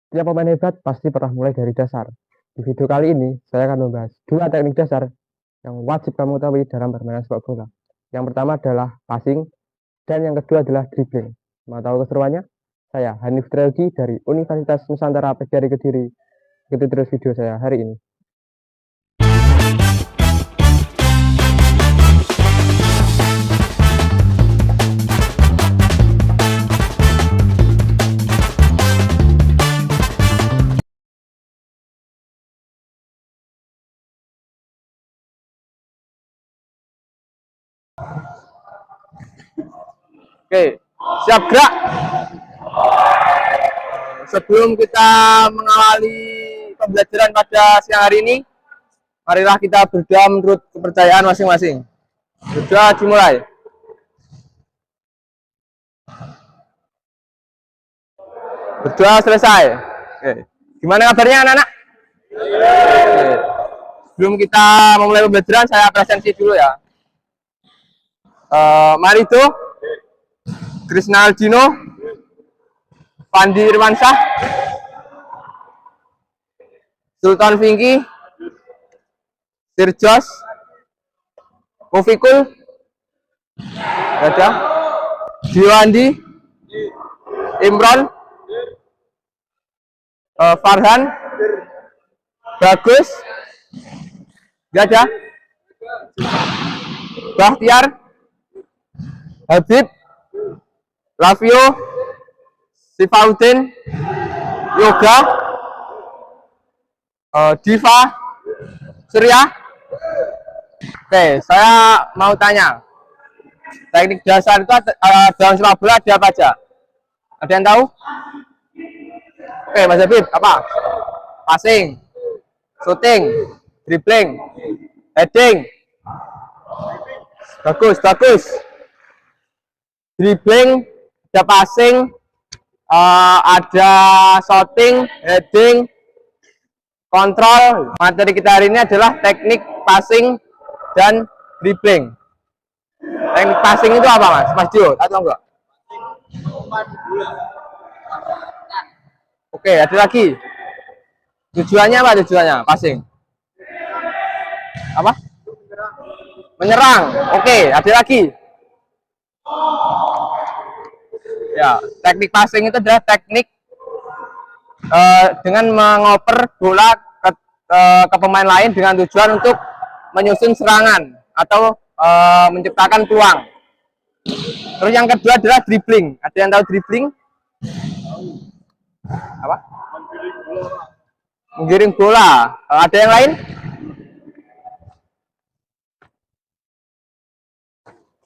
Tiap pemain hebat pasti pernah mulai dari dasar. Di video kali ini, saya akan membahas dua teknik dasar yang wajib kamu tahu dalam bermain sepak bola. Yang pertama adalah passing, dan yang kedua adalah dribbling. Mau tahu keseruannya? Saya Hanif Triyogi dari Universitas Nusantara PGRI Kediri. Ikuti terus video saya hari ini. Oke, siap gerak. Sebelum kita mengawali pembelajaran pada siang hari ini, marilah kita berdoa menurut kepercayaan masing-masing. Berdoa dimulai. Berdoa selesai. Oke. Gimana kabarnya anak-anak? Oke. Sebelum kita memulai pembelajaran, saya presensi dulu ya. Marito, Krisna Aldino, Pandi Irwansyah, Sultan Vinky, Sirjos, Mufikul, ada, Diwandi, Imron, Farhan, Bagus, Gada, Bahtiar, Habib, Lavio, Sifauddin, Yoga, Diva, Surya. Oke, saya mau tanya, teknik dasar itu dalam sepak bola ada apa aja? Ada yang tahu? Oke, Mas Habib, apa? Passing, shooting, dribbling, heading. Bagus, bagus. Dribbling, ada passing, ada shooting, heading, kontrol. Materi kita hari ini adalah teknik passing dan dribbling. Teknik passing itu apa, Mas Dio? Atau enggak? Oke, ada lagi. Tujuannya apa tujuannya? Passing. Apa? Menyerang. Oke, ada lagi. Ya, teknik passing itu adalah teknik dengan mengoper bola ke pemain lain dengan tujuan untuk menyusun serangan atau menciptakan peluang. Terus yang kedua adalah dribbling. Ada yang tahu dribbling? Apa? Menggiring bola. Ada yang lain?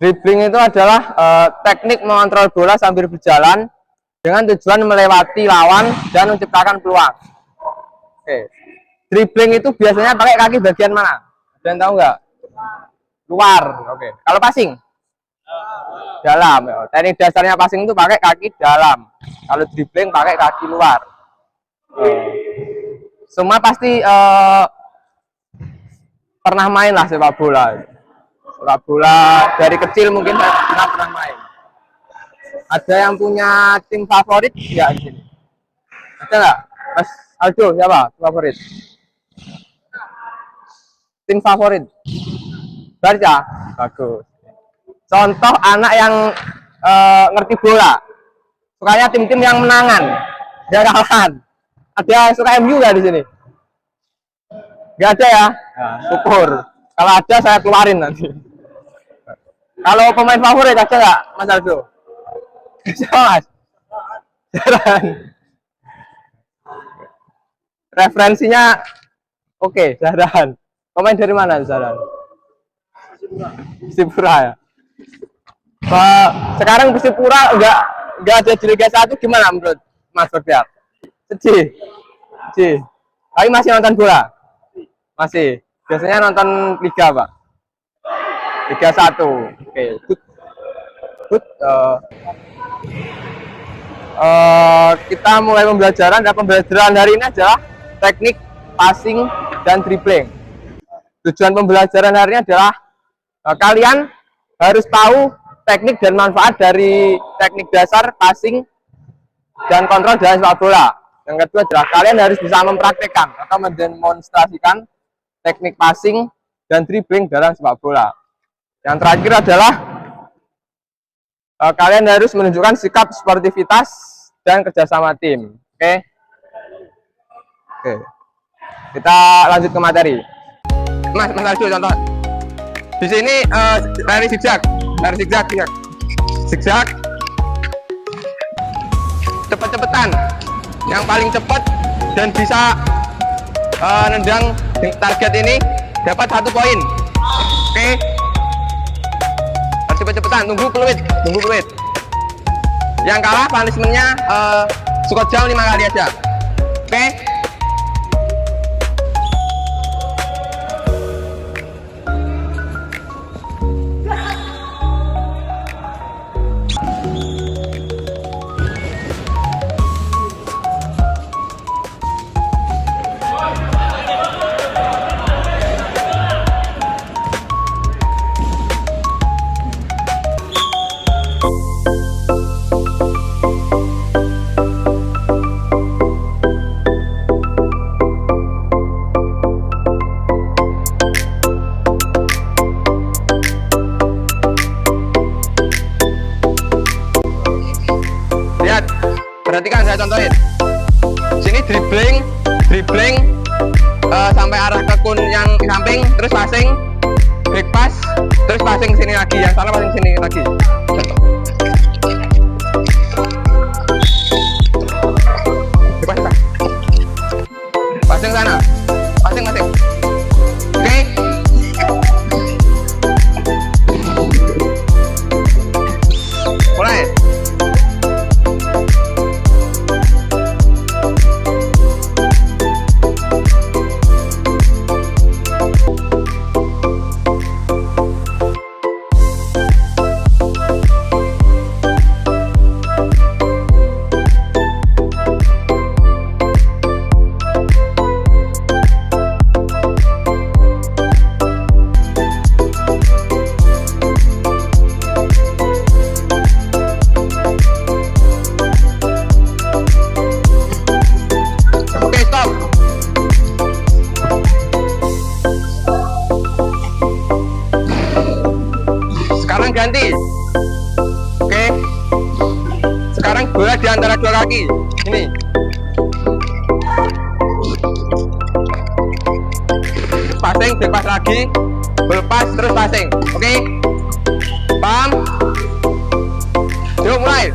Dribbling itu adalah teknik mengontrol bola sambil berjalan dengan tujuan melewati lawan dan menciptakan peluang. Oke. Dribbling itu biasanya pakai kaki bagian mana? Ada yang tahu nggak? Luar. Oke. Kalau passing? Dalam. Teknik dasarnya passing itu pakai kaki dalam. Kalau dribbling pakai kaki luar. Semua pasti pernah main lah sepak bola. Sepak bola dari kecil mungkin pernah main. Ada yang punya tim favorit ya di sini? Ada nggak, Mas Aldo? Siapa favorit? Tim favorit? Barca. Bagus. Contoh anak yang ngerti bola, sukanya tim-tim yang menangan, dia kalahan. Ada yang suka MU nggak di sini? Nggak ada ya? Nah, syukur. Kalau ada saya keluarin nanti. Kalau pemain favorit ada nggak, Mas Aldo? Siapa, Mas? Jaran. Referensinya oke, Jaran. Pemain dari mana, Jaran? Persipura ya. Sekarang Persipura nggak ada di Liga 1, gimana menurut Mas Bertiar? Sedih. Sedih. Tapi masih nonton bola? Masih. Biasanya nonton Liga apa? Liga 1. Oke, good. Kita mulai pembelajaran, dan pembelajaran hari ini adalah teknik passing dan dribbling. Tujuan pembelajaran hari ini adalah kalian harus tahu teknik dan manfaat dari teknik dasar passing dan kontrol dalam sepak bola. Yang kedua adalah kalian harus bisa mempraktekkan atau mendemonstrasikan teknik passing dan dribbling dalam sepak bola. Yang terakhir adalah kalian harus menunjukkan sikap sportivitas dan kerjasama tim. Oke. Kita lanjut ke materi. Mas Arjo contoh. Di sini lari zigzag, zigzag. Cepet-cepetan. Yang paling cepat dan bisa nendang target ini dapat 1 poin. Oke. Harus cepet-cepetan, tunggu peluit. Yang kalah punishmentnya skot jauh 5 kali aja. Oke. Perhatikan, saya contohin. Sini dribbling sampai arah ke kun yang di samping, terus passing, break pass, terus passing sini lagi, yang salah passing sini lagi. Passing sana, passing. Oke. Mulai. Ganti. Oke. Sekarang bola di antara 2 kaki. Ini. Passing, berpas lagi. Berpas terus passing. Oke. Paham? Yuk mulai.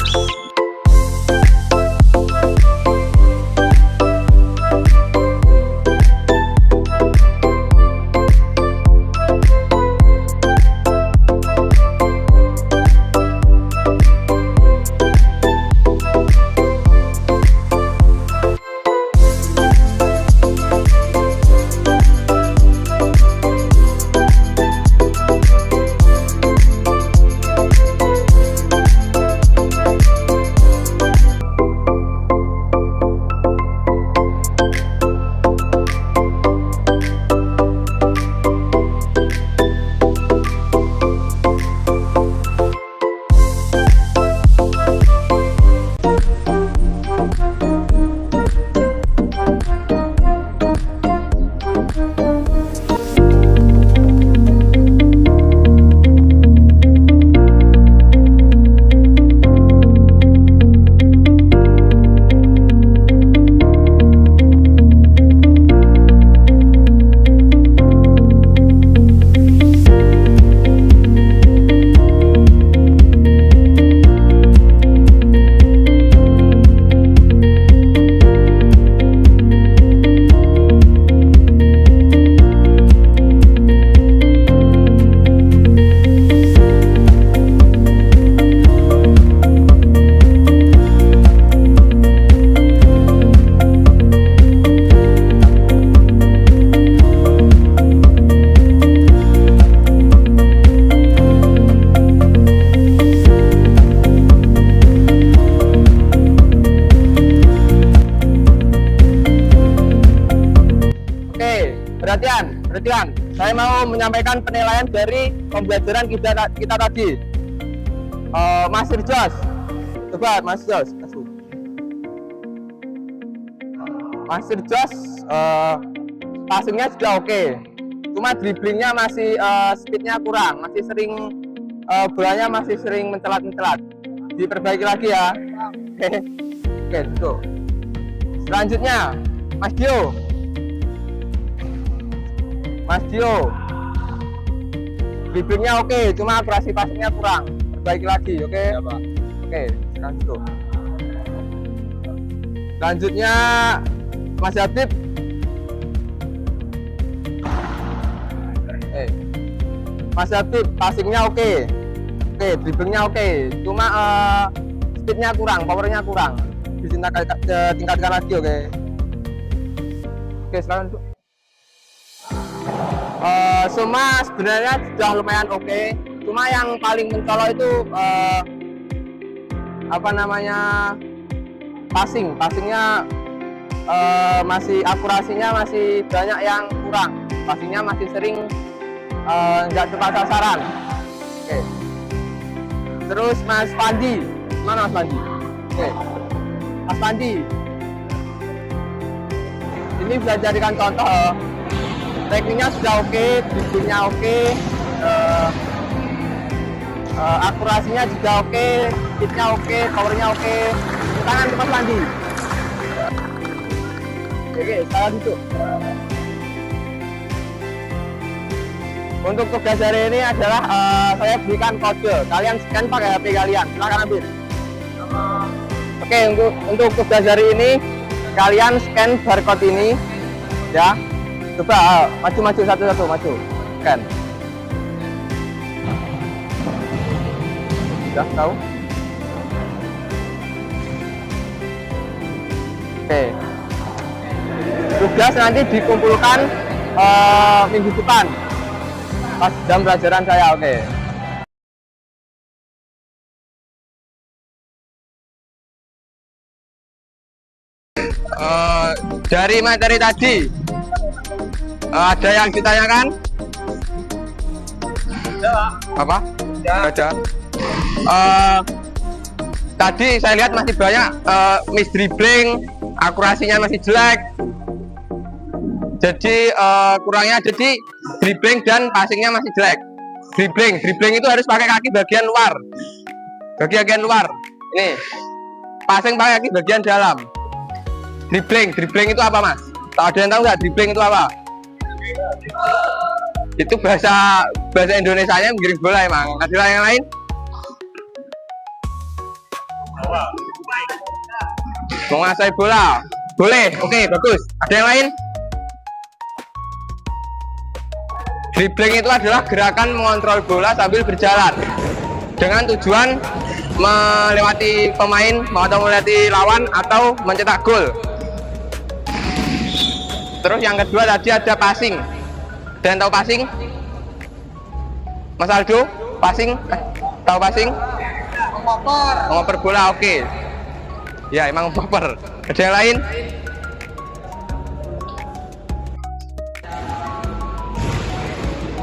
Perhatian, saya mau menyampaikan penilaian dari pembelajaran kita tadi. Mas Jos, coba Mas Jos. Master Josh passingnya sudah oke. Cuma dribblingnya masih speednya kurang, masih sering bolanya masih sering mencelat-mencelat. Diperbaiki lagi ya. Oke, tuh. Selanjutnya, Mas Dio. Mas Dio. Dribblingnya oke, cuma akurasi passingnya kurang. Perbaiki lagi, oke? Ya, Pak. Oke, sekarang itu. Selanjutnya, Mas Habib. Mas Habib, passingnya oke. Oke, dribblingnya oke. Cuma speednya kurang, powernya kurang. Tingkatkan lagi, oke? Oke, sekarang itu. Semua sebenarnya sudah lumayan oke. Cuma yang paling mencolok itu apa namanya, passingnya masih akurasinya masih banyak yang kurang. Passingnya masih sering nggak tepat sasaran. Oke. Terus Mas Pandi, mana Mas Pandi? Oke. Mas Pandi, ini bisa dijadikan contoh. Tekniknya sudah oke, dribblingnya oke, akurasinya juga oke, speednya oke, powernya oke. Tangan ke Mas Pandi. Oke, salah itu. Untuk tugas hari ini adalah saya berikan kode. Kalian scan pakai HP kalian. Silahkan ambil. Oke, untuk tugas hari ini kalian scan barcode ini, ya. Coba maju satu-satu, maju. Scan. Sudah tahu? Oke. Tugas nanti dikumpulkan minggu depan. Pas jam pelajaran saya, oke. Dari materi tadi, ada yang ditanyakan? Apa? Ada. Tadi saya lihat masih banyak miss dribbling, akurasinya masih jelek. Jadi kurangnya jadi dribbling dan passingnya masih jelek. Dribbling itu harus pakai kaki bagian luar. Bagian luar. Ini. Passing pakai kaki bagian dalam. Dribbling itu apa, Mas? Ada yang tahu nggak dribbling itu apa? Itu bahasa Indonesianya menggiring bola emang. Ada yang lain? Menguasai bola. Boleh. Oke, bagus. Ada yang lain? Dribbling itu adalah gerakan mengontrol bola sambil berjalan dengan tujuan melewati pemain atau melewati lawan atau mencetak gol. Terus yang kedua tadi ada passing. Dan tahu passing? Mas Aldo, passing? Tahu passing? Mengoper bola, oke. Ya, emang mengoper. Ada yang lain?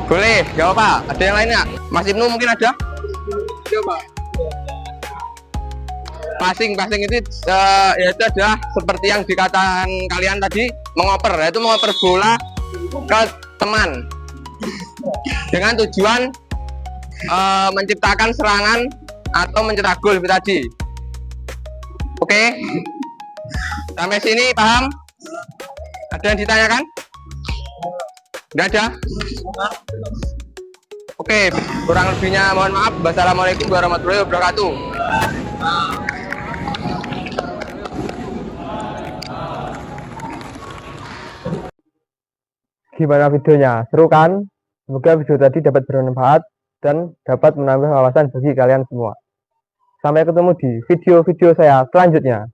Boleh, gak apa-apa. Ada yang lain nggak? Mas Ibnu mungkin ada? Coba. Passing itu yaitu adalah seperti yang dikatakan kalian tadi, mengoper, yaitu mengoper bola ke teman dengan tujuan menciptakan serangan atau mencetak gol tadi. Oke, sampai sini paham? Ada yang ditanyakan? Nggak ada? Oke, kurang lebihnya mohon maaf. Wassalamualaikum warahmatullahi wabarakatuh. Gimana videonya? Seru kan? Semoga video tadi dapat bermanfaat dan dapat menambah wawasan bagi kalian semua. Sampai ketemu di video-video saya selanjutnya.